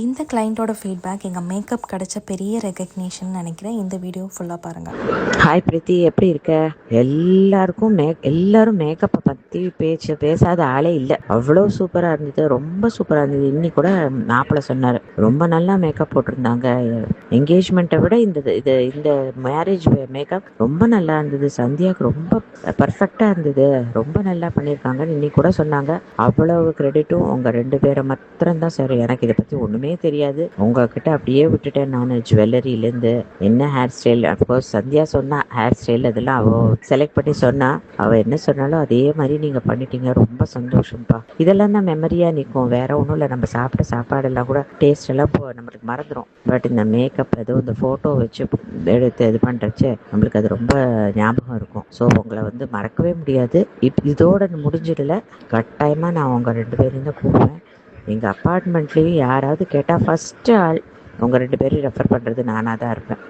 இந்த கிளைண்ட்டோட ஃபீட்பேக் எங்கள் மேக்கப் கிடைச்ச பெரிய ரெகக்னேஷன் நினைக்கிறேன். இந்த வீடியோ ஃபுல்லாக பாருங்கள். ஹாய் பிரீத்தி, எப்படி இருக்க? எல்லாரும் மேக்கப்பை பற்றி பேசாத ஆளே இல்லை. அவ்வளோ சூப்பராக இருந்தது, ரொம்ப சூப்பராக இருந்தது. இன்னைக்கு கூட மாப்பிள்ளை சொன்னார், ரொம்ப நல்லா மேக்கப் போட்டிருந்தாங்க. என்கேஜ்மெண்ட்டை விட இந்த மேரேஜ் மேக்கப் ரொம்ப நல்லா இருந்தது. சந்தியாவுக்கு ரொம்ப பர்ஃபெக்டாக இருந்தது, ரொம்ப நல்லா பண்ணியிருக்காங்கன்னு இன்னைக்கு கூட சொன்னாங்க. அவ்வளவு கிரெடிட்டும் உங்கள் 2 பேரை மாத்திரம்தான் சார். எனக்கு இதை பற்றி ஒன்றுமே தெரியாது. உங்ககிட்ட அப்படியே விட்டுட்டேன். நான் ஜுவல்லரியிலேருந்து என்ன ஹேர் ஸ்டைல், அஃப்கோர்ஸ் சந்தியா சொன்னா ஹேர் ஸ்டைல் அதெல்லாம் அவள் செலக்ட் பண்ணி சொன்னா. அவள் என்ன சொன்னாலும் அதே மாதிரி நீங்கள் பண்ணிட்டீங்க. ரொம்ப சந்தோஷம்ப்பா. இதெல்லாம் தான் மெமரியாக நிற்கும், வேற ஒன்றும் இல்லை. நம்ம சாப்பிட்ட சாப்பாடெல்லாம் கூட டேஸ்ட் எல்லாம் நம்மளுக்கு மறந்துடும். பட் இந்த மேக்கப் ஏதோ இந்த ஃபோட்டோ வச்சு எடுத்து இது பண்ணுறச்சு நம்மளுக்கு அது ரொம்ப ஞாபகம் இருக்கும். ஸோ உங்களை மறக்கவே முடியாது. இதோட முடிஞ்சிடல, கட்டாயமாக நான் உங்கள் 2 பேரையும் தான் கூப்பிடுவேன். எங்கள் அப்பார்ட்மெண்ட்லேயும் யாராவது கேட்டால் ஃபஸ்ட்டு ஆள் உங்கள் 2 பேரையும் ரெஃபர் பண்ணுறது நானாக தான் இருப்பேன்.